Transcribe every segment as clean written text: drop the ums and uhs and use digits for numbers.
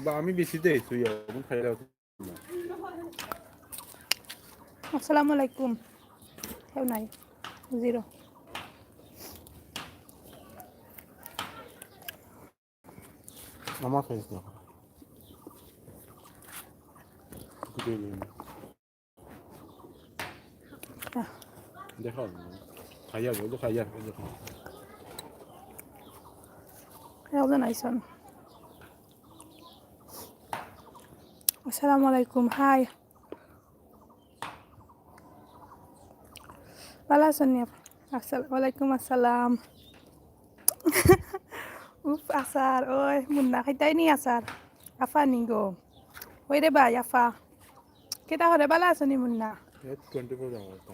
বা আমি বেশি দেই তুই এখন খাইলে আসসালামু আলাইকুম কেউ নাই জিরো আমার খাইছ না দেখো খাইয়া বলো খাইয়া দেখো কেউ নাইছন আসসালামু আলাইকুম হাই ভালো আছেন নি ওয়ালাইকুম আসসালাম উফ আসার ওই মুন্না খাইতাই নি আসার আফা নি গো ওই রে ভাই আফা কেটা হরে ভালো আছেন নি মুন্না 24 hours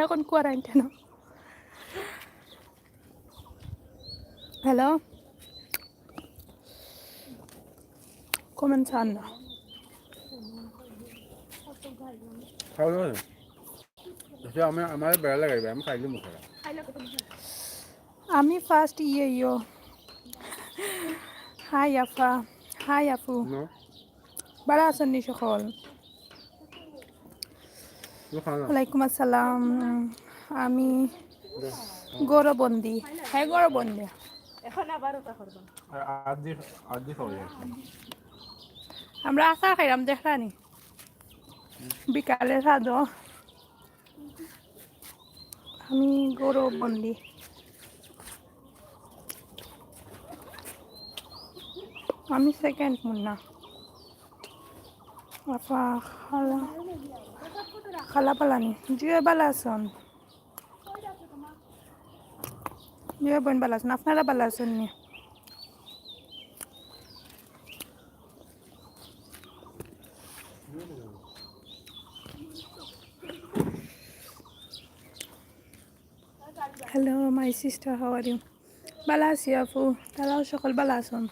এখন কোয়ারান্টাইন হ্যালো কমেন্ট চান না খাও না আমি আমার বেড়া লাগাইবে আমি খাইলে মুখ আমি ফার্স্ট ইয়ো হাই আফা হাই আপু ভালো আছেন নি সকল ওয়ালাইকুম আসসালাম আমি গৌরবন্দী হ্যাঁ গৌরবন্দী এখন আবার ওটা করব আদি খাওয়া আমরা আশা খাইলাম দেখলানি বিকালে সাদো আমি গৌরবন্দী আমি সেকেন্ড মুন্না আপা খালা খালা পালানি জিও বালা আছেন জিও বোন বালা আছেন আপনারা বালা আছেন নি hello my sister how are you বালা আছি আপু তারাও সকল বালা আছেন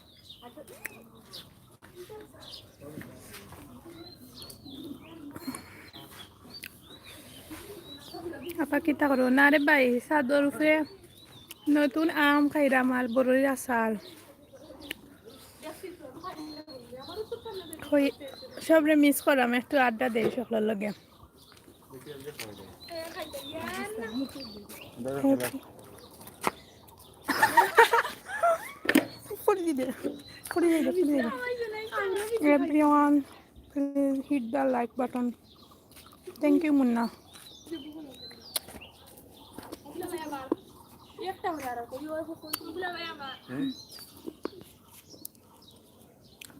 আপা কিতা করো না রে ভাই সাদর উপরে নতুন আম খাইরাম আর বড়ির আচার সবরে মিস করাম একটু আড্ডা দেই সকলের লগে everyone please hit the like button thank you munna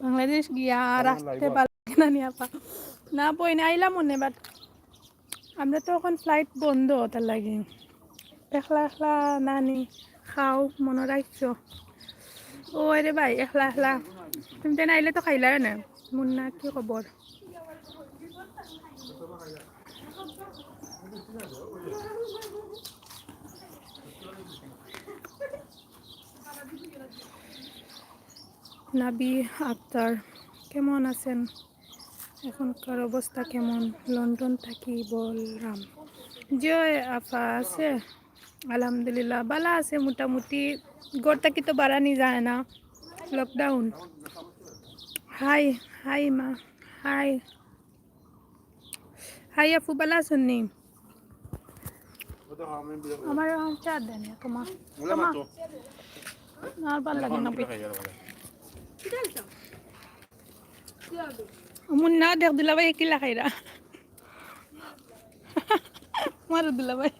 Bangladesh গিয়া রাখতে পারলাম না নি আপা না বই না আইলাম মনে বাট আমরা তো এখন ফ্লাইট বন্ধ তার লাগে একলা একলা নানি খাও মনে রাখছো ও রে ভাই একলা একলা তুমি তো আইলে তো খাইলাই না মুন্না কি খবর নাবি আক্তার কেমন আছেন এখনকার অবস্থা কেমন লন্ডন থাকি বলরাম জয় আপা আছে আলহামদুলিল্লাহ ভালো আছে মোটামুটি ঘর থাকি তো বাড়ানি যায় না লকডাউন হাই হাই মা হাই হাই আপু ভালো আছেন নি আমার চা দেন তোমার আর ভালো লাগে না মুন্না দেখ দিলা ভাই কিলা খাইরা মার দিলা ভাই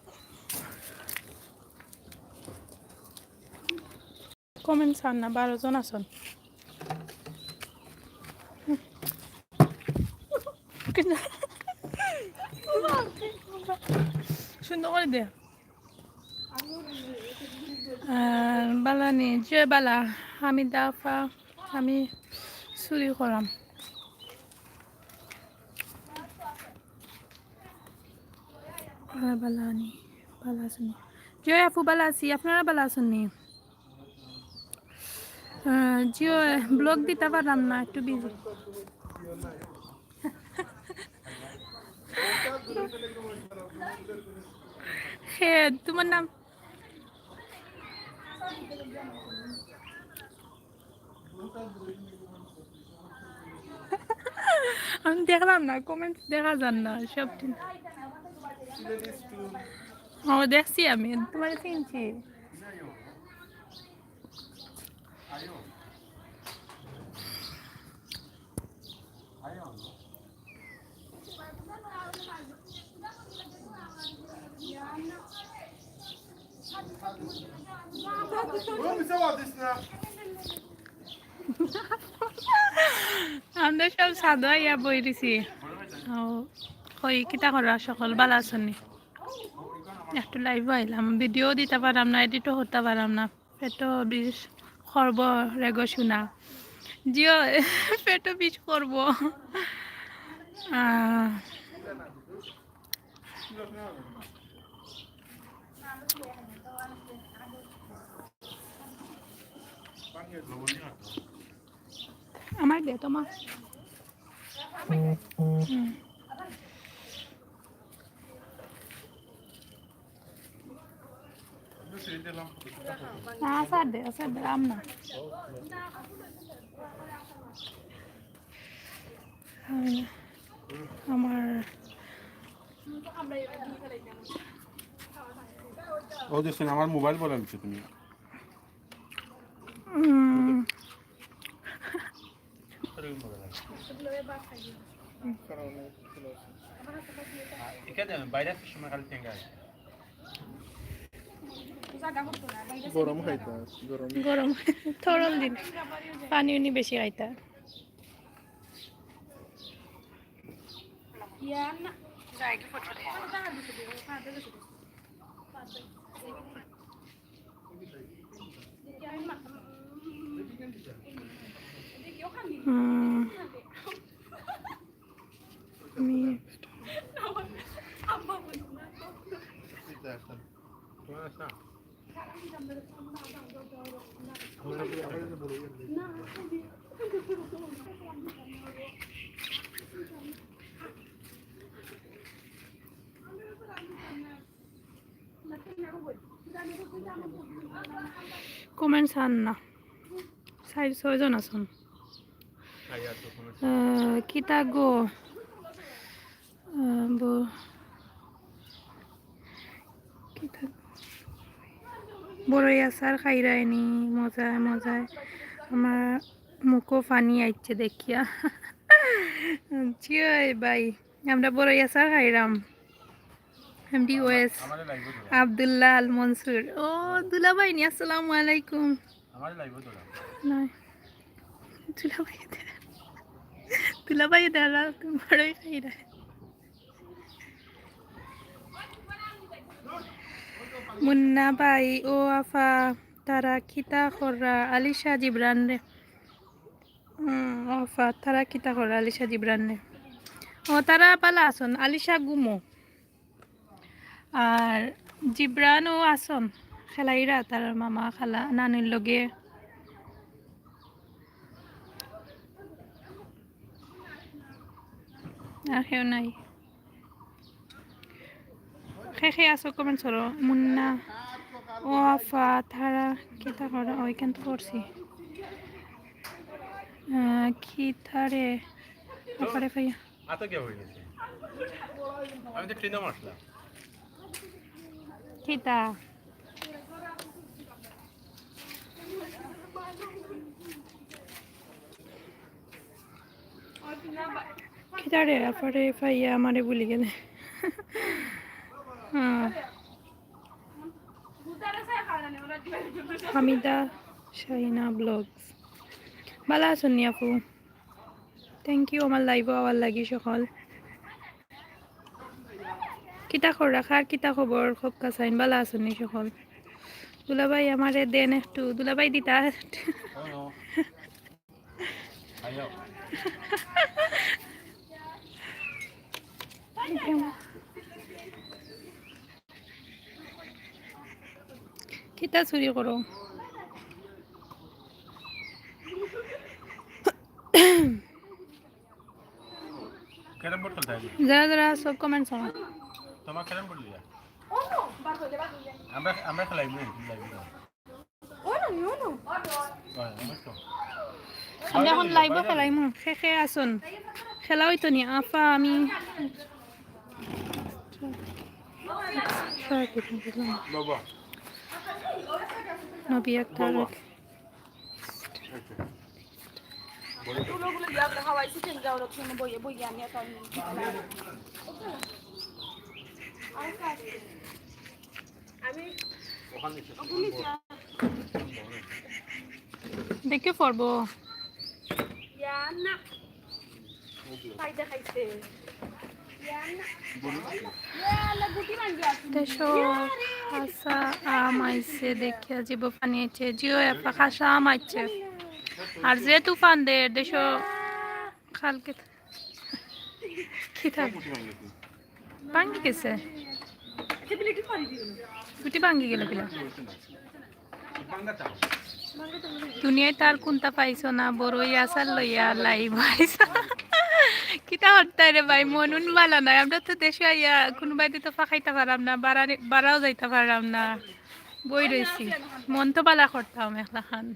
কমেন্ট চান না 12 জন আছেন সুন্দর করে দে বালানি যে বালা আমি দাফা আমি চুরি করাম বালানি বালা আছেন জয় আপু বালা আছি আপনারা বালা আছেন নি জিও ব্লগ দিতে পারলাম না একটু বিজি হ্যাঁ তোমার নাম আমি দেখলাম না, কমেন্ট দেখা যান না সব ঠিক। ও দেখছি, আমি তোমার চিনছি। আমরা সব সাদা ইয়া বই দিছি। কই কিতা করা সকল বালা আছেন? একটু লাইভ আইলাম, ভিডিও দিতে পারাম না, এডিটও করতে পারাম না, পেটো বিষ করব রেগো শুনা জিও পেটো বিষ করব। আমার দে তোমার স্যার দে আম না আমার ও দেখছেন আমার মোবাইল বলে নিচ্ছে তুমি। গরম খাইতা গরম থরল দিন পানি উনি বেশি খাইতা। কমেন্টস আন না, 4-6 জন আছেন। কিতা গো বড়ই আচার খাইরায়নি, মজায় মজায় আমার মুখও পানি আইছে দেখিয়া। চিয় ভাই, আমরা বড়ই আচার খাইরাম। MD OS Abdullah Al Mansur. ও দুলা ভাই নি, আসসালামু আলাইকুম। দুলা ভাই দাঁড়া, তুমি বড়ই খাইরা। মুন্না ভাই ও আফা তারা কিতা করা আলিশা জিবরান রে। আফা তারা কিতা করা আলিশা জিবরান রে। ও তারা পালা আসন, আলিশা গুমো আর জিব্রানও আসন খেলাইরা, তার মামা খালা নানির লগে। আর কেউ নাই। খে আসো কমেন্ট করো। মুন্না ও আফা তারা কিতা করা, ওইখান তো করছি কি থারে আপারে ভাইয়া আতো কে হই গেছে, আমি তো ট্রেনে আসলাম। কিতা কিতারে আপারে ভাইয়া আমারে ভুলি গেলে। হামিদা শাহিনা ব্লগস ভালো আছেন নি আপু? থ্যাংক ইউ আমার লাইভ আওয়ার লাগি সকল। কিতা খবর রাখার কিতা খবর খুব কাছাইন ভালো আছেন নি সকল? দুলাভাই আমারে দেন একটু, দুলাভাই দিতা কিতা চুরি করো। যারা যারা সব কমেন্টস আমার তোমার কেন বললি আমরা আমরা খেলাইব লাইব ও না ও না আমরা এখন লাইভও খেলাইমু শেষে আসুন খেলা হইতো নি আফা আমি বাবা নবী একটা দেখে পড়বো খাসা আম আইছে দেখিয়া জীব পানিয়েছে জিও এপা খাসা আম আইছে আর যে তুফান দে দেশ খালকে খিতা ভাঙ্গি গেছে গুটি ভাঙ্গি গেল কিলা দুনিয়ায় তার কোনটা পাইছো না বড়ই আসার লইয়া লাইভ আইসা কিতা হত্যাই রে ভাই মনুন বালা নাই আমরা তো দেশে আইয়া কোনোবাই তো ফাঁকাইতে পারাম না বাড়াও যাইতে পারাম না বই রয়েছি মন তো বালা করতাম একলা খান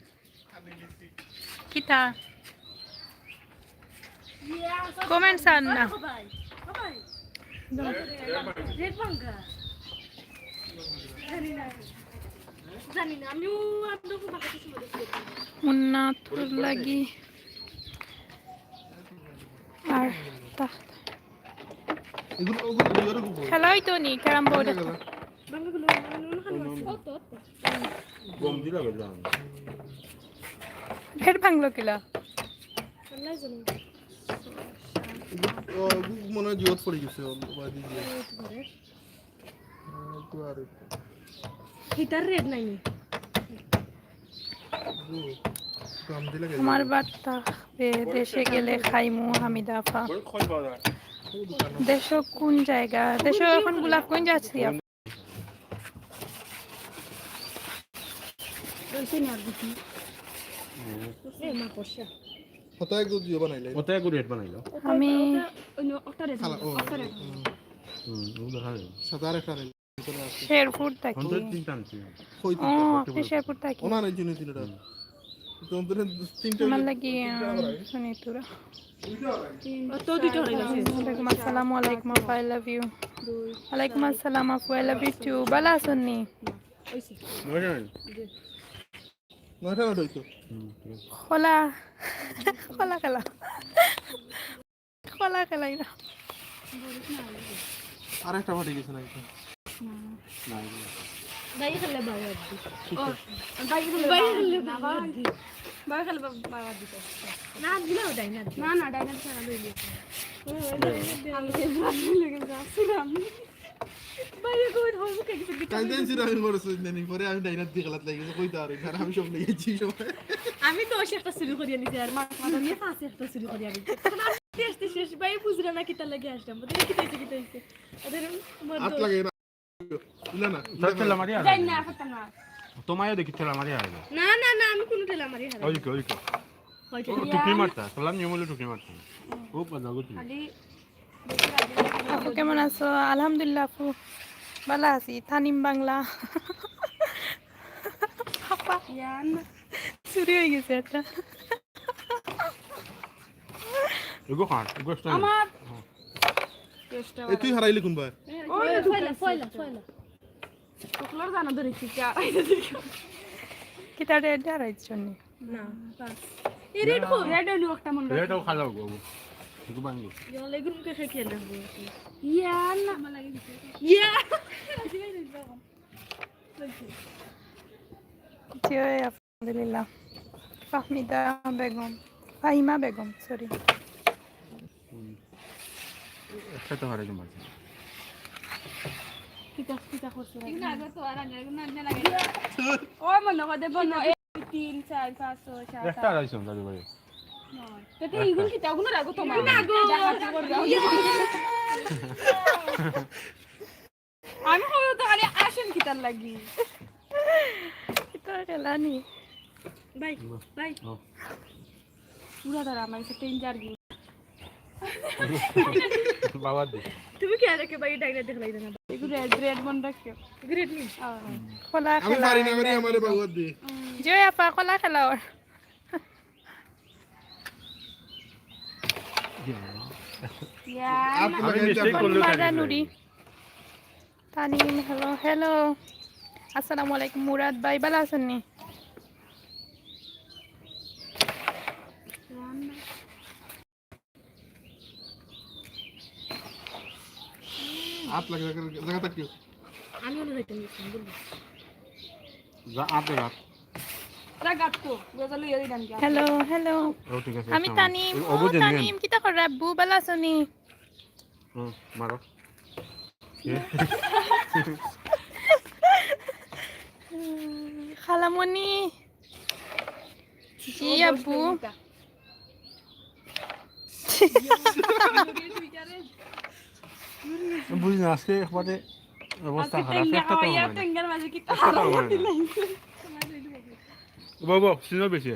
কিতা কমেন্টস আন না উন্নাতুর লাগি আর খেলা হইতো নি ক্যারাম বোর্ড গম দিলা গেলাম ফের ভাঙলো কিলা মনে হয় জিওত পড়ে গেছে হিটার রেড নাই আমার বার্তা দেশে গেলে খাইমু হামিদা আপা দেশ কোন জায়গা দেশ এখন গোলাপ কোন যাচ্ছি আমি শেরপুর থাকি ও আপনি শেরপুর থাকি আমার লাগি শুনি তোরা ওয়ালাইকুম আসসালাম ওয়ালাইকুম আপা আই লাভ ইউ ওয়ালাইকুম আসসালাম আপু আই লাভ ইউ টু বালা শুননি খোলা খোলা খেলা খোলা খেলাই না আরেকটা ফাটে গেছে না ভাই খেলে বাবা ভাই খেলে বাবা ভাই খেলে বাবা দিতে না দিলাও ডাইনার না না ডাইনার ছাড়া লইলি আমি ভালো লাগে যাচ্ছিলাম ভাই কই হবো কে কিছু কাইন্দেন্সি রাইল করছে নেনি পরে আমি ডাইনার দিয়ে গলত লাগিয়েছে কই তারে আর আমি সব লাগিয়েছি সময় আমি তো একটা শুরু করি নিছি আর মাথা নিয়ে ফাঁসে একটা শুরু করি আমি টেস্ট শেষ ভাই বুঝরা না কিতা লাগে আসলাম ওদের কি হইছে ওদের হাত লাগে না না ঠেলা মারি আর যাই না ফাটা না তোমায়ও দেখি ঠেলা মারি আর না না না আমি কোনো ঠেলা মারি হারা ওইকে টুকি মারতা সালাম নিয়মলে টুকি মারতা খুব মজা করতে খালি আপু কেমন আছো আলহামদুলিল্লাহ আপু ভালো আছি তানিম বাংলা আপা ইয়ান চুরি হয়ে গেছে একটা এগো খান এগো স্টাইল আমার টেস্টটা এই তুই হারাইলি কোন ভাই ওই ফয়লা ওকলার জানা ধরেছি কি কিতা রেড হারাইছ নি না বাস এই রেড কো রেড হলো একটা মন রেডও খালাও গো এগো বাঙ্গি ইয়া লেগুন কে খেলে লাগবো ইয়ান না লাগে ইয়া জি আলহামদুলিল্লাহ ফাহমিদা বেগম ফাহিমা বেগম সরি একটা তো হারাই তোমার কিতা করছ না আগে তো আর না লাগে ওই মনে করে বনো 1 3 4 5 6 7 একটা হারাইছো দাদু ভাই তেতে ইগুন কিতা গুলো রাগো তোমার না গো আমি হলো তো খালি আসেন কিতার লাগি কিতা খেলানি ভাই পুরা দাঁড়া আমার সাথে ইনজার গি বাবা দে তুমি কি আরে কে ভাই ডাইরে দেখলাই না এগুলো রেড মন রাখিও রেড নি খোলা আমি খেলা পারি না আমারে আমারে বাবা দে জি আপা খোলা খেলা ওর আমি মিস্টেক করলেও মারা নুরি তানিম হ্যালো হ্যালো আসসালামু আলাইকুম মুরাদ ভাই ভালো আছেন নি হাত লাগে জায়গা থাকি আমি ওনে যাইতে গেছিলাম বলবো যা আপে রাত রাগাত তো গজালো ইয়ে দিলাম কি হ্যালো হ্যালো ও ঠিক আছে আমি তানিম ও অবুঝে নিয়েন তানিম কিতা করে আব্বু ভালো আছেন নি মারো খালামণি জি আব্বু বুঝি না আজকে একবারে অবস্থা খারাপ একটা তো হয় না টেঙ্গার মাঝে কি একটা তো হয় না বাবা সিনো বেশি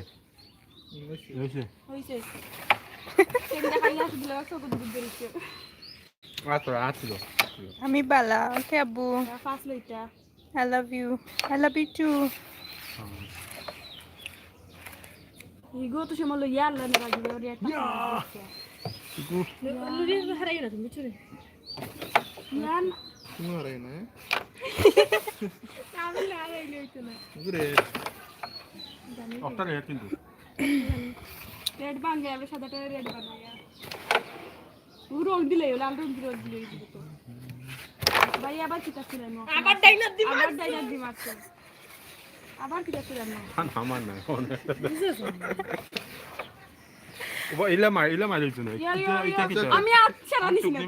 বেশি হইছে টেঙ্গা খাইয়া দিলে সব দুধ দিছে আছিল আমি বালা ওকে আব্বু ফাস্ট লইতা I love you too ইগো তো সমলো ইয়াল্লা না রাজি ওরি একটা লুরি হারাই গেল তুমি চুরি ইয়ান তুমি হারাই না আমি হারাই লইতো না ঘুরে অফটার রেট কিন্তু রেড বাঙ্গে আলো সাদাটা রেড বানায়া ও রং দিলে লাল রং দিলে তো ভাই আবার কি তাছিলেন আবার ডাইনার দি মারছে আবার কি তাছিলেন আমার না ও ইলা মার দিছ না এটা কি আমি আচ্ছা রানি টুকি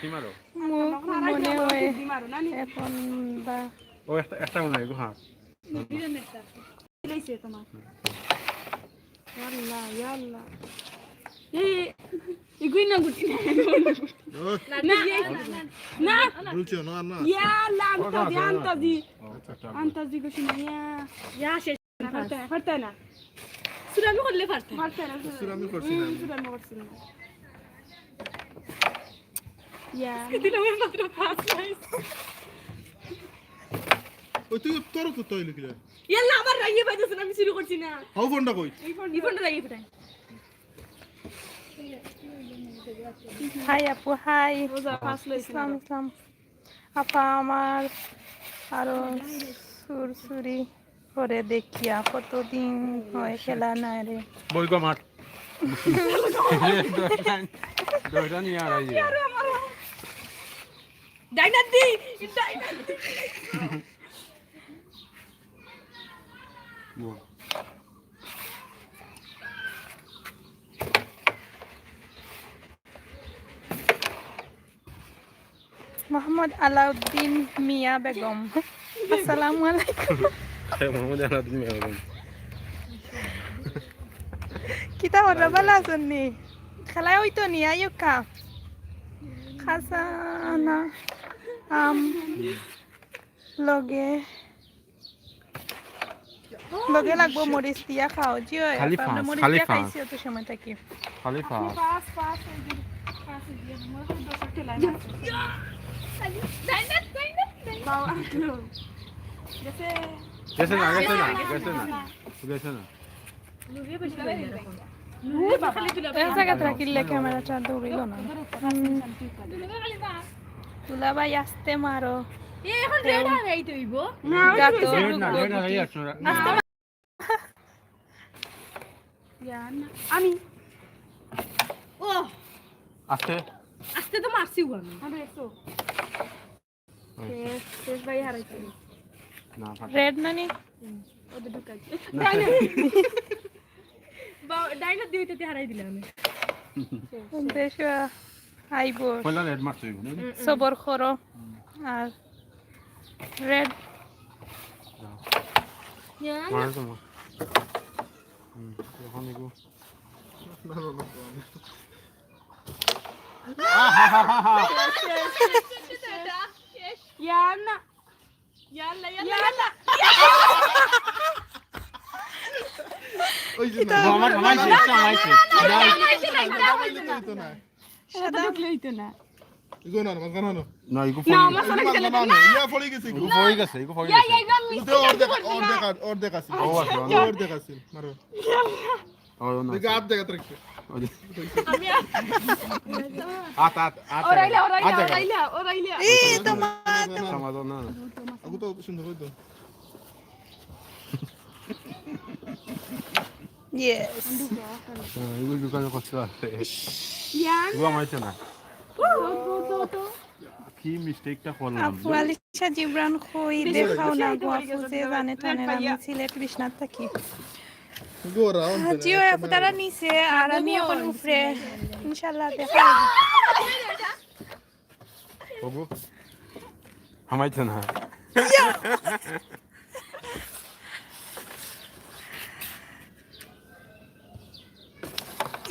মারো মুখ মনে হয় দি মারো নানি এখন বা ও একটা মনে হয় হ্যাঁ বিরানেরটা লইছে তোমার ইয়াল্লা ইয়াল্লা ইগুই না গুটি না না বলছো না না ইয়াল্লা আন্তাজি গো শুনিয়া ইয়া শেষ ফারতা না সুরামি করলে ফারতা না সুরামি করছি না সুরামি করছি না ইয়া দিলে আমি মাত্র পাস নাই ওই তুই তোর তো তাই লিখলে ইয়াল্লা আমার রাইয়ে বাইতেছ না আমি শুরু করছি না হাউ ফোনটা কই এই ফোনটা রাইয়ে ফটাই হাই আপু হাই রোজা পাস লইছি ইসলাম ইসলাম আপা আমার আরো সুরসুরি করে দেখিয়া কতদিন হয় খেলা নাই রে বই গো মার দইটা নিয়ে আর আইয়ে ডাইনার দি মোহাম্মদ আলাউদ্দিন মিয়া বেগম আসসালামু আলাইকুম মোহাম্মদ আলাউদ্দিন বেগম কিতা হরা ভালো আছেন নি খেলায় হইতো নি আইও কা খাসানা লগে লগে লাগবো মরিচ দিয়া খাও জিও খালি আমরা ফাঁস, মরিচ খালি দিয়া ফাঁস। খাইছি তো সময় থাকি খলিফা পাস দিয়ে মোর তো দশটা লাইন আছে ডাইনার বাবা গেছে গেছে না লুরিয়ে বেশি লাইন এখন লুরিয়ে খালি তুলা এক জায়গাতে রাখিলে ক্যামেরাটা দৌড়িল না তুলা ভাই আসতে মারো এখন রেড হারাই দইব গাতো রেড না এই আছো আমি ও আস্তে আস্তে তো মারছি আমি আরে তো শেষ ভাই হারাইছি না রেড নানি ওদের ঢুকাইছে ডাইনার দিতে হারাই দিলে আমি দেশ আইব কইলা রেড মারছো সবর করো আর রেড মার তো এখন দেখো না না না ইয়ানা ইয়াল্লা ইয়াল্লা ওই যে আমার মাইছে তো না সাদা ঢুকলে হইতো না ইগো না মাছ গানো না ইগো না আমার সাথে খেলে না ইয়া ফলি গেছে ইগো ফই গেছে তো অর্ধেক আছে ও আছে অর্ধেক আছে মারো ও না দেখো আট জায়গা রাখছে আমি আত আত আত ওরাইলা আত জায়গা। ওরাইলা এই তোমার সমাধান না আগু তো সুন্দর হইতো ইয়েস এগুলো দোকানে কষ্ট আছে ইয়ান ও আমাইছে না তো কি মিস্টেকটা করলাম আপু আলিশা জিবরান কই দেখাও না গো আপু যে জানে টানে আমি সিলেট বিশ্বনাথ থাকি গোরা জিও আপু তারা নিচে আর আমি এখন উপরে ইনশাআল্লাহ দেখা বাবু আমাইছে না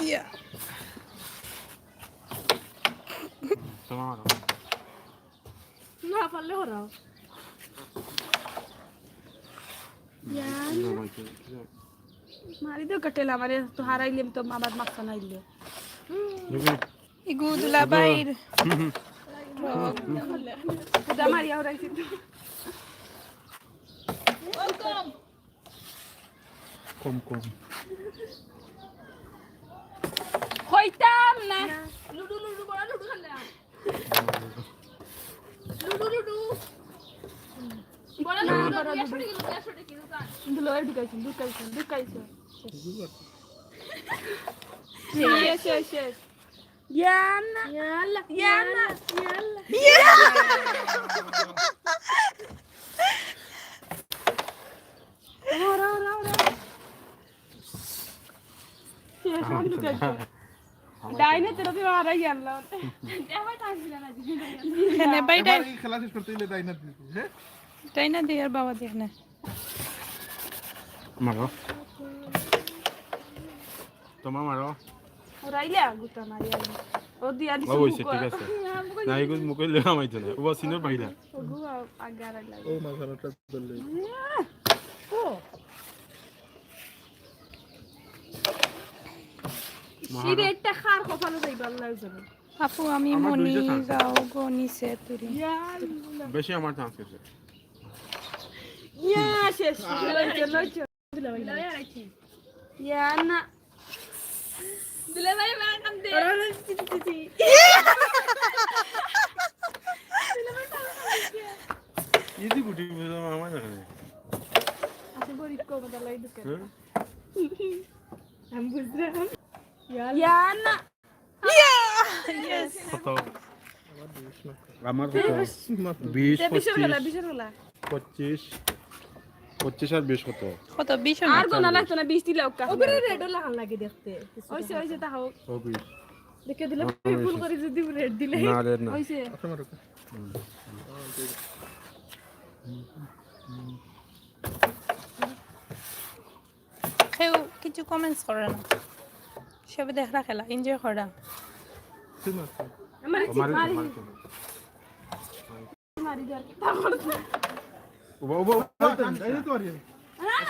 ইয়া তোমার না পারলে হরাও ইয়ান মারি দো কটেলা মারে তো হারাইলেম তো আবার মাথা নাইলে ইগু দুলাবাইর খুদা মারি আওরাইছি কম কম হইতাম না লুডু লুডু বড় লুডু খেলে লুডু লুডু বড় লুডু 100 কিলো দুলো ঢুকাইছে শেষ ইয়ানা ওরা ডাইনে তেরা তো হারাই গেল এবার টানছিল না এখানে বাইটাই এই খেলা শেষ করতে হলে ডাইনার দিতে হ্যাঁ তাই না দিয়ার বাবা দেখনে মারো তোমার মারো ওরাইলা গুতা মারি ও দিয়া দিছে ও হইছে ঠিক আছে না এগুলো মুখে লেখা মাইছে না ও সিনোর বাইরা গু আগারা লাগে ও মাথাটা ধরলে ও সিরেটটা খার কপালে যাইবার লাগছে আপু আমি আমার মনি দুইটা chance যাও গো নিচে তুরি বেশি আমার চান্স আছে ইয়া শেষ লইছো ইয়ানা দিলে ভাই মার কাম দে ইজি গুটি আমার জানে আচ্ছা গরিব কো মত লাই দুকে হ্যাঁ हम गुजरे हम याना ইয়েস কত আমার কত 20 25 25 আর 20 কত কত 20 আর গোনা লাগতো না 20 দিলে ওকা ওপরে রেডও লাগান লাগে দেখতে ওইসে তা হোক ও 20 দেখে দিলে ফুল করে যদি রেড দিলে না রে না ওইসে আমার কেউ কিছু কমেন্টস করে না সবে দেখা খেলা এনজয় করা ঠিক আছে আমার মারি মারি দর ও ও এই তো আর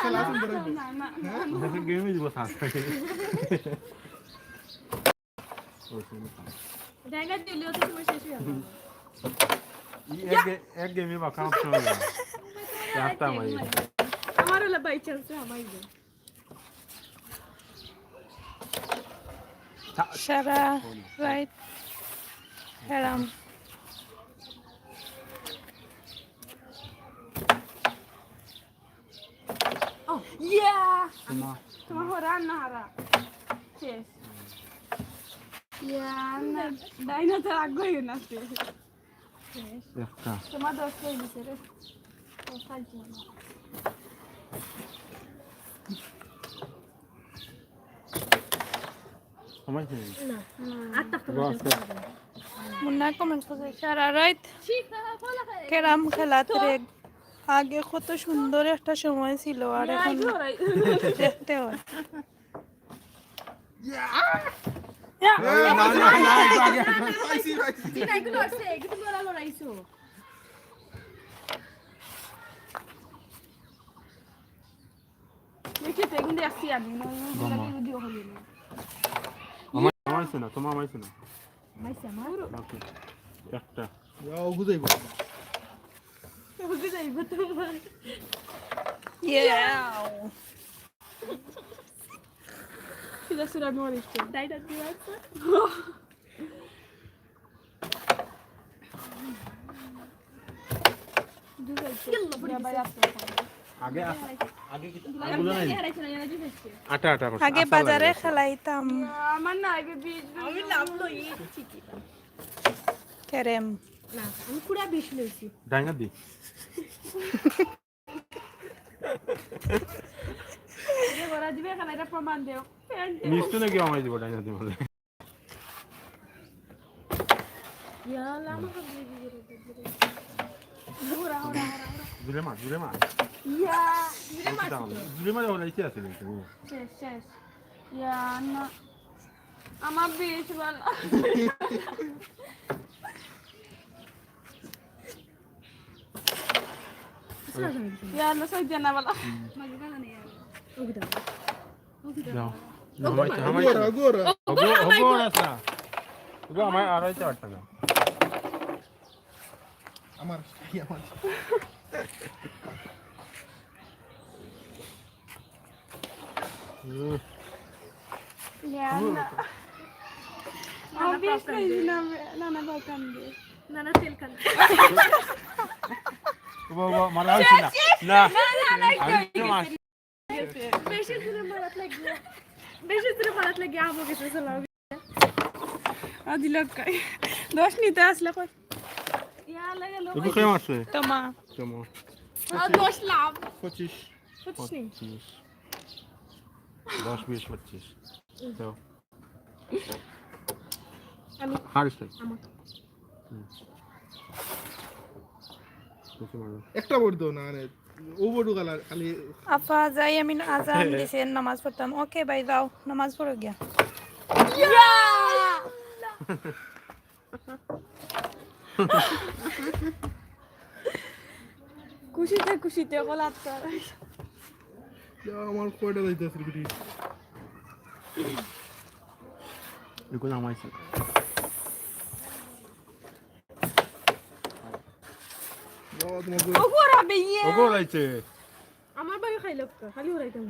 খেলা সুন্দর হইবে না গেমে দিব সাথ জায়গা দিলেও তো তুমি শেষ হয়ে এক গেমে বাকা অপশন হবে একটা মারি আমার হলো বাই চান্স আমাই দে সারা রাইট হেরাম ইয়া তোমার তোমার হরা না হারা শেষ ইয়া না ডাইনা তো আগ্রহী না শেষ একটা তোমার দশ হয়ে গেছে রে ও ফালতু না সময় কি মুন্না কমেন্টস করছে সারা রাইট ক্যারাম খেলাতে আগে কত সুন্দর একটা সময় ছিল আর এখন দেখতে হয় পাইছি নাই গুলো আছে কিছু বলা লড়াইছো দেখে তো এগুলো আসছি আমি লাগে ভিডিও হলো না আমার শোনা তোমার আমার শোনা মাইসা আমার ওকে একটা যাও বুঝাইব ওকে যাইব তোমার ইয়া দেখছো আমি অনিষ্ট ডাইনার দিয়ে আছে আগে আগে কি আগুলো নাই আটা আটা করছে আগে বাজারে খেলাইতাম আমার না আগে আমি লাভ লই ক্যারেম না আমি পুরা 20 লইছি ডাইনা দি যে বড় দিবে খেলাটা প্রমাণ দেও মিষ্টি নাকি আমায় দিব ডাইনা দি বলে ইয়ালা আমাকে জুলে মা ইয়া জুলে মা ওলাই কি আছে কিন্তু শেষ শেষ ইয়া না আমার বেশ ভালো ইয়া না সই জানা ভালো মাঝে জানা নেই দাও আমায় Agora. ওগো আসা ওগো আমায় আর হইতে পারতা না আমার ইয়া না আমার বেশ কই না না না বাকান দে নানা তেল খান ওগো মারা হইছে না না আমি বেশি দূরে মারাত লাগে আমো কিছু চালাও আদি লোক দোষ নিতে আসলে কই ইয়া লাগে লোক ওগো কেমন আছে তোমা কেমন আর দোষ লাভ 25. 25 10 20 25 দাও আমি হারিস আমার একটা বোর্ড দাও না রে ও বোর্ড খালি আপা যাই আমি আজান দিছে নামাজ পড়তাম ওকে ভাই যাও নামাজ পড়ো গিয়া খুশিতে গলাত কর আমার কয়টা যাইতেছে বিটি এগুলো আমাইছে বাবা তোমার ওরা বেয়ে ওগো লাইছে আমার বাড়ি খাইলো তো খালি হরাইতাম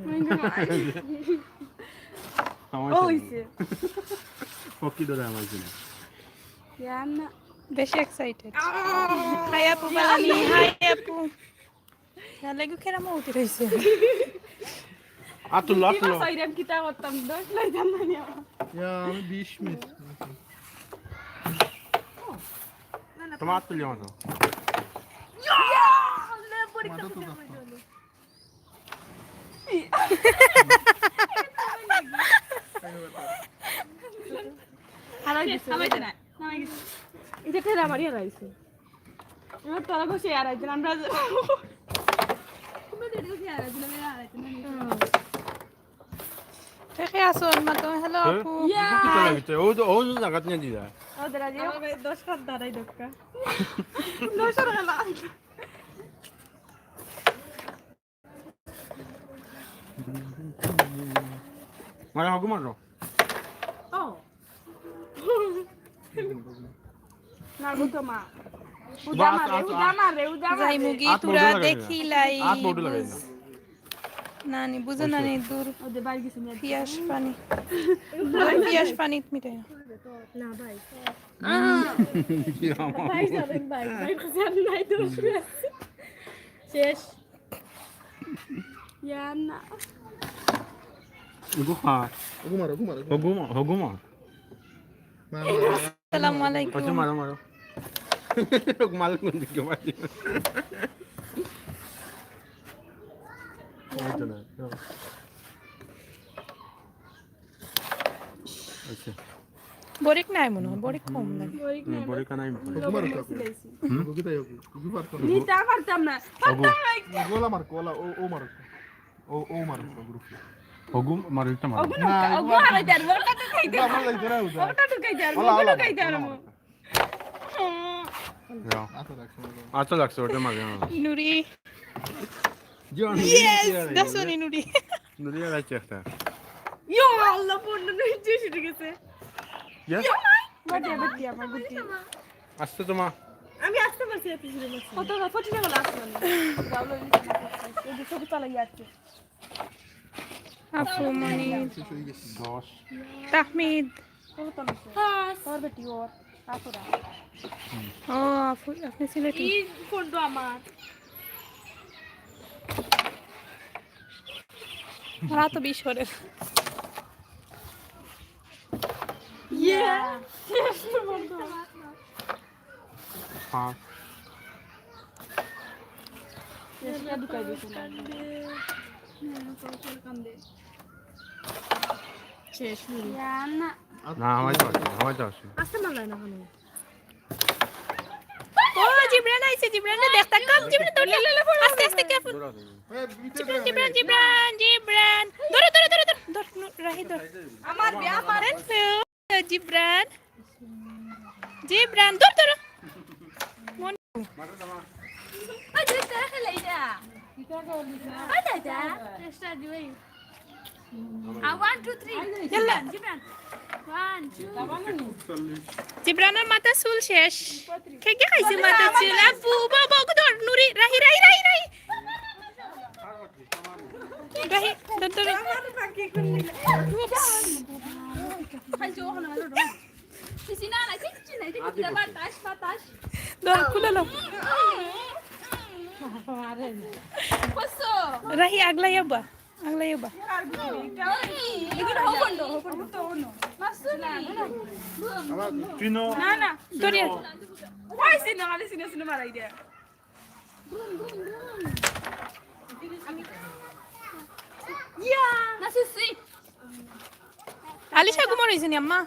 আমাইছে হইছে পকি ধরে আমাইছে ইয়া না বেশি এক্সাইটেড হাই আপু বালানি হাই আপু লাগু কেরা মউতি রইছে আতুল্লাহ কি সাইরাম কিতা করতাম দোষ লাইতাম না নিয়া ইয়া আমি 20 মিনিট তোমার আতুল্লাহ মাতো হারাইছে না এটা তেরা মারি হারাইছে এবার তোরা বসে হারাইছেন আমরা তুমি তো দেখি হারাইছেন আমি হারাইছেন দেখে আসুন মা তুমি হ্যালো আপু কি তো লাগিছে ও জায়গা নিয়ে দিলা ওদের আজ আমার 10 হাত দাঁড়াই দক্কা দোষর গেল মারা হগু মারো ও নারবো তো মা উদা মারে যাই মুগি তুরা দেখিলাই হাত বউডু লাগাই না নানি বুঝো নানি দূর ওদের বাড়ি গেছে নিয়ে পিয়াস পানিত মিটাই না ভাই কি আমার ভাই যাবেন ভাই ভাই কাছে আমি নাই তো শেষ ইয়া না ওগো হা হগু মা আসসালামু আলাইকুম আচ্ছা মারো মাল কোন দিকে মারি আচ্ছা বরিক নাই মনে হয় বরিক কম লাগে বড় কানাই নিতা পারতাম না গোলা মার গোলা ও মার ও মার গ্রুপ হগু মারিটা মারো ওগো হারাইতে আর ওটা তো খাইতে আমার লাগছে না উদা ওটা তো খাইতে আর ওটা খাইতে আর আচ্ছা লাগছে ওটা মারি নুরি জন দাসনি নুরি নুরি লাগছে একটা ইয়া আল্লাহ পড়লো না জিসি ঠিক আছে ইয়েস বাটি আমার গুটি আসছে তোমা আমি আসতে পারছি এত জোরে মারছি কত ফটি টাকা লাগছে না দাও লই এই ছবি চালাই যাচ্ছে আপু মনি শেষ হয়ে গেছে 10 তাহমিদ তোর বেটি ওর আপুরা ও আপু আপনি সিলেটি এই ফোনটা আমার ওরা তো 20 করে হ্যাঁ ঢুকাই দিয়েছে শেষ না না আমার যাচ্ছে আসতে মানলাই না কোনো ও জিবরান আইছে জিবরান দেখতা কম জিবরান ধরে আস্তে আস্তে কেফুল জিবরান জিবরান জিবরান ধরে রাহি ধর আমার বিয়া আমার জিবরান জিবরান ধর মন ওই যে তারা খেলে এটা ওই দাদা চেষ্টা দিবই 1 2 3 ইয়াল্লা জিবরান 1 2 জিবরানের মাথা চুল শেষ কে খাইছে মাথা চুল আপু বাবা ধর নুরি রাহি রাহি ধর খাই জো হলো হলো সিনা না কিছু নাই এটা বাতাস ধর খুলে লো পসো রাহি আগলা ইয়াবা এগুলো হবন্ড তো হনো মাসুনি চিনো না ধরিয়া ওই সিনা মারাই দে ইয়া নাসুসি আলিশা ঘুমার হয়েছে নি আম্মা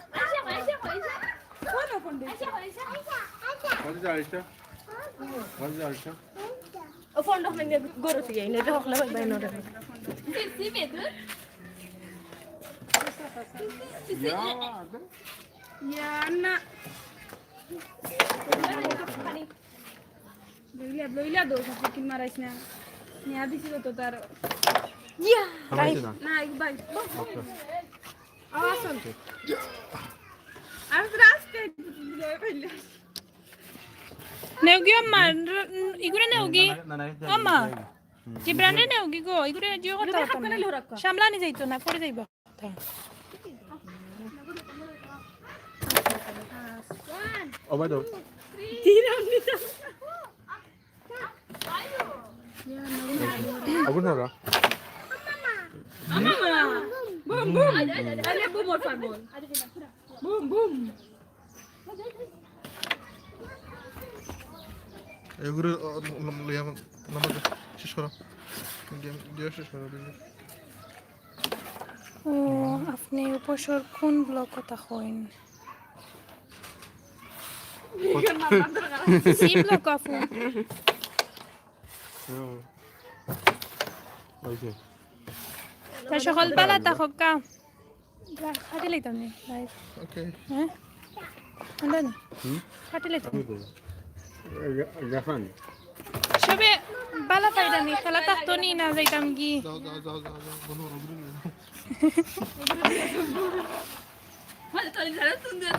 আইসা আইসা ও ফোন রাখলে গরু থেকে এনে রে হকলে ভাই না রে সি বেদু ইয়া না লইলা দো কিন মারাইছ না নিয়া দিছিল তো তার ইয়া না এক ভাই আওয়াজ আমি রাস্তে লই পাইলে নেওগি আম্মা ইগুরে নেওগি আম্মা জিবরানে নেওগি গো ইগুরে জিও কথা হতো না সামলানি যাইতো না পড়ে যাইবা ওবাই দাও আগুন ধরা বুম বুম আরে বুম ওর পাগল বুম বুম এগুলো নাম্বার শেষ করো গেম দিয়ে শেষ করো ও আপনি উপসর কোন ব্লক কথা কইন সি ব্লক আপু ওইছে তা সকালবেলা থাকক কা খাটি লইতাম নি লাইভ ওকে হ্যাঁ আন্ডা নি খাটি লইতাম গাফান সবে বালা পাইরা নি খেলা থাকতো নি না যাইতাম কি যাও বন্ধু মানে তোর ঘরে তুই যা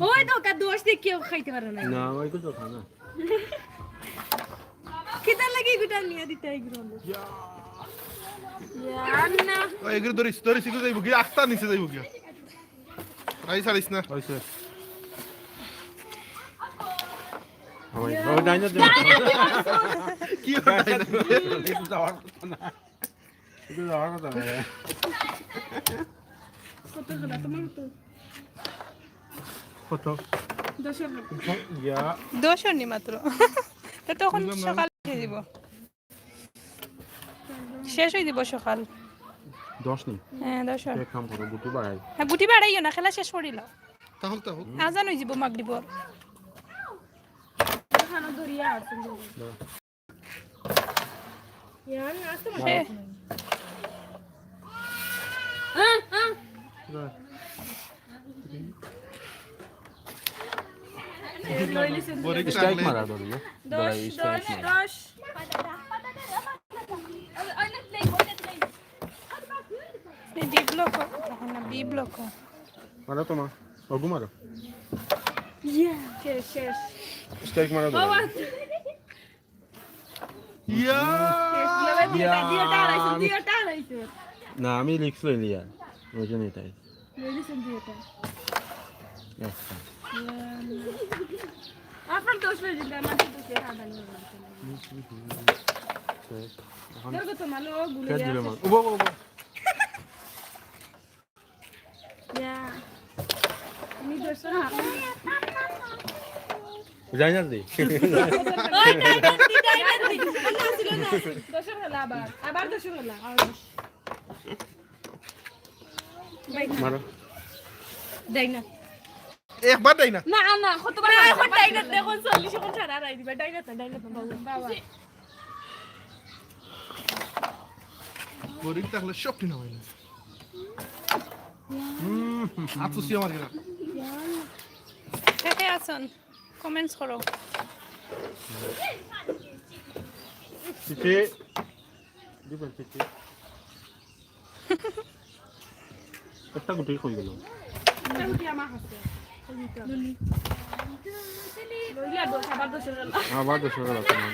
ওই তো কা দোষ দিয়ে কেউ খাইতে পারে না না ওই তো খানা কিতা লাগি গুটা নিয়া দিতে এগুলো না এগুলো ধরিস এগুলো যাইব কি আখতা নিচে যাইব কি আই ছাড়িস না ওইছে ওই ডাইনো দে কি হয় একটু যাওয়ার কথা না কত হলো তোমার তো কত 10 ইয়া দোষ নি মাত্র তা তখন সকাল খেয়ে দিব শেষ হয়ে দিব সকাল 10 নি হ্যাঁ 10 এক কাম করো গুটি বাড়াই হ্যাঁ গুটি বাড়াইও না খেলা শেষ করিল তাহলে আজান হয়ে যাব মাগরিবর খানা ধরিয়া আছে ইয়ার আসতে হ্যাঁ বরে কি স্ট্রাইক লাগলে মারা ধরি বড়াই স্ট্রাইক মারা 10 ডি ব্লক না বি ব্লক মারা তোমা ওগু মারো শেষ স্ট্রাইক মারা ধরি ইয়া না আমি রিক্স লইলি আর ওই জন্য এটাই একটা আপনার দোষ হয়ে যেতে আমাদের দোষে হাদানি দেখো তো মালো গুলে কে দিল মা ওবো ওবো ইয়া নি দোষ না যাই না দি ওই ডাইনাতি না ছিল না দোষ হলো আবার দোষ হলো মারো ডাইনা একবার দেই না না না কতবার এখন ডাইনাত দেখুন 40 সেকেন্ড ছাড়া রাই দিবা ডাইনাত বাবা গরিব থাকলে সব কিনা হয় না আতুসি আমার কিনা কে আছেন কমেন্টস করো চিচি দিবেন চিচি একটা গুটি কই গেল কি আমার হাতে লইলা দোষ আবার দোষ হলো আবার তো সকাল আছে না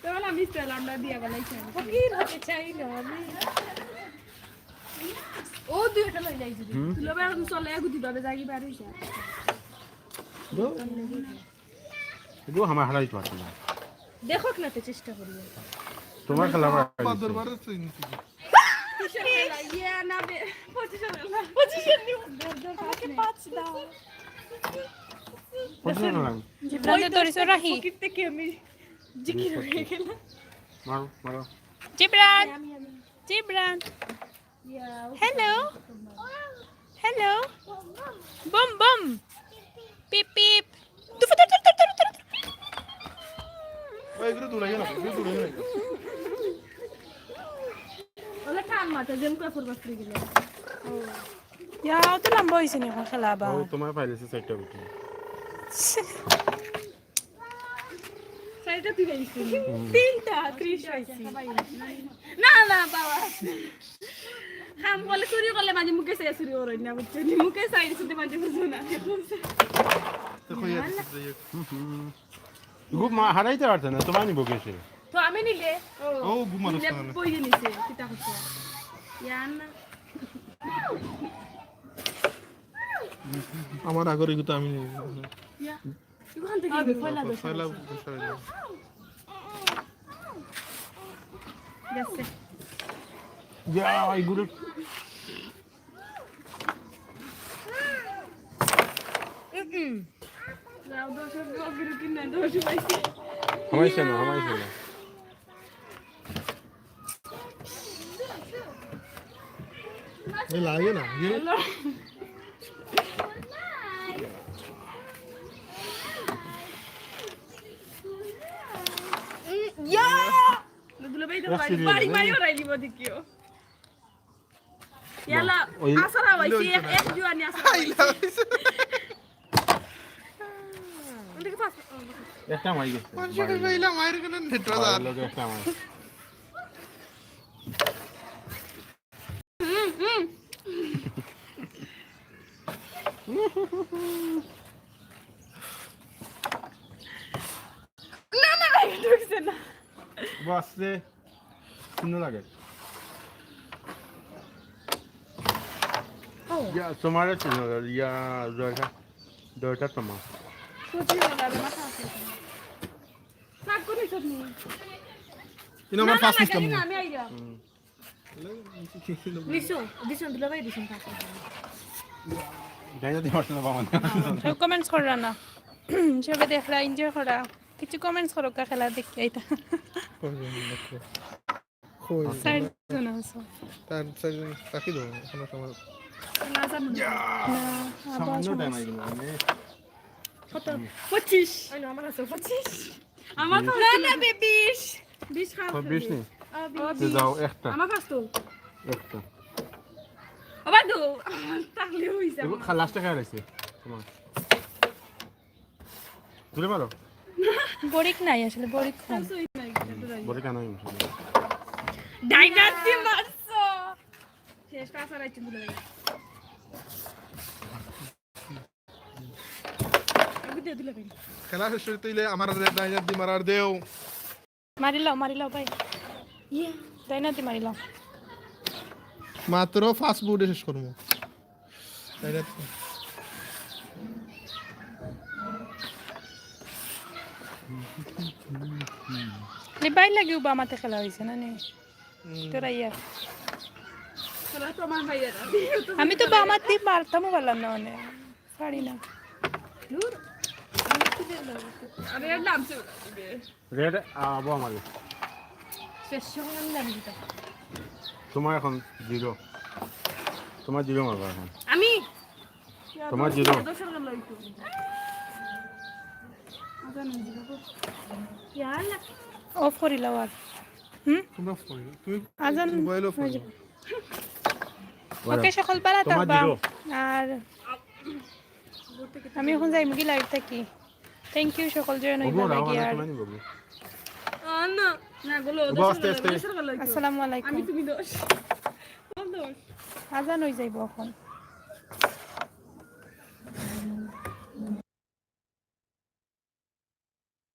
তো না মিস পেলাম না দিয়া গলাইছে ফকির হতে চাই না আমি ও দুইটা লই যাই যদি তুই লবে এখন চলে গুদি বাবে যাই বার হইছে দো দো আমার হারাই তো আছে না দেখো না তো চেষ্টা করি তোমার খেলা পা দরবারে তুই ইয়া না বে পজিশন নিউ আমাকে পাঁচ দাও পছন্দ না জিব্রান ধরিস রাহি ফকির থেকে আমি জিকির হয়ে গেল মারো মারো জিব্রান জিব্রান হ্যালো হ্যালো বম বম পিপ পিপ তুফু তুফু তুফু তুফু ওই গুলো তুলাই না গুলো তুলাই না ওলা কান মাথা যেন কই ফুরবাস করে গেল ইয়া তো লম্বা হইছে নি এখন খেলা বা ও তোমার পাইলেছে সাইডটা গুটি সাইডটা তুই গাইছিস তিনটা 30 হইছে না না বাবা হাম বলে চুরি করলে মাঝে মুখে চাই চুরি ওরই না বুঝছো মুখে চাই শুধু মাঝে বুঝো না তো কই গো মা হারাইতে পারছ না তোমার নিব কেসে তো আমি নিলে ও বুমার নিলে বই নিছে কিটা হচ্ছে ইয়ান না আমার আগের এগুলো আমি ইয়া ইখান থেকে ফয়লা দোষ ফয়লা গেছে যা এইগুলো যাও দোষ গগির কিনা দোষ পাইছে হামাইছে না এই লাগে না ইয়া দুলো ভাই তো বাড়ি মারি ওরাই দিব দেখিও ইয়ালা আসরা হইছে এক জুয়ানি আসরা ওদিকে পাস একটা মাই গেছে মানুষকে কইলা মায়ের কেন নেটওয়ার্ক লোকে একটা মাই না না ভাই ঢুকছে না বাসে সুন্দর লাগে ইয়া তোমার চিনো ইয়া দরটা তোমার কোচি না মাথা আছে সাক করে সব নি ইনো আমার পাস নিতাম না আমি আইয়া লিসো দিছন দুলো ভাই দিছন পাস যাই না দিমাস না বাবা সব কমেন্টস কররা না সবে দেখরা এনজয় করা কিছু কমেন্টস করো কা খেলা দেখি আইতা কই সাইড জনা আছে তার সাইজন তাকি দাও কোনো সময় না জানো না আবার সামনে টাইম আইলো মানে কত 25 আইনো আমার আছে 25 আমার না না বে 20 20 খাও 20 নেই তো যাও একটা আমার পাস তো একটা আবার দো তাহলে হইছে এগো লাস্টে খাই রাখছে তোমার ধরে মারো বরিক নাই আসলে বরিক কম বলে কেন ডাইনাতি মারছো শেষ পাস আর আইছে দুলো ভাই আগুদে দুলো ভাই খেলা শেষ হইলে আমার দাইজাত দি মারার দেও মারিলাও ভাই তাই না তুই মারিলাম মাত্র ফাস্ট ফুডে শেষ করবো তাই না লিবাই লাগি বামাতে খেলা হয়েছে না নে তোরা ইয়া তোরা প্রমাণ পাইয়া আমি তো বামাতে মারতামও পারলাম না মানে পারি না আরে এর নাম ছিল রেড আবো আমাদের শেষ সময় আমি নাম দিতাম তোমার এখন 0 তোমার 0 মারবা এখন আমি তোমার 0 দোষর গেল একটু আজান দিব ইয়ালা অফ করিলাও আর তোমরা ফোন তুমি আজান মোবাইলও ফোন ওকে সকল পারা তোমার থাকবা 0 আর আমি এখন যাই মুগি লাইভ থাকি থ্যাংক ইউ সকল জয়েন ওগো হইবা রাও লাগি না আর তোমার নিবো না না গুলো ওগো আস্তে আস্তে দোষর গেল আসসালামু আলাইকুম আমি তুমি দোষ কোন দোষ আজান হই যাইব এখন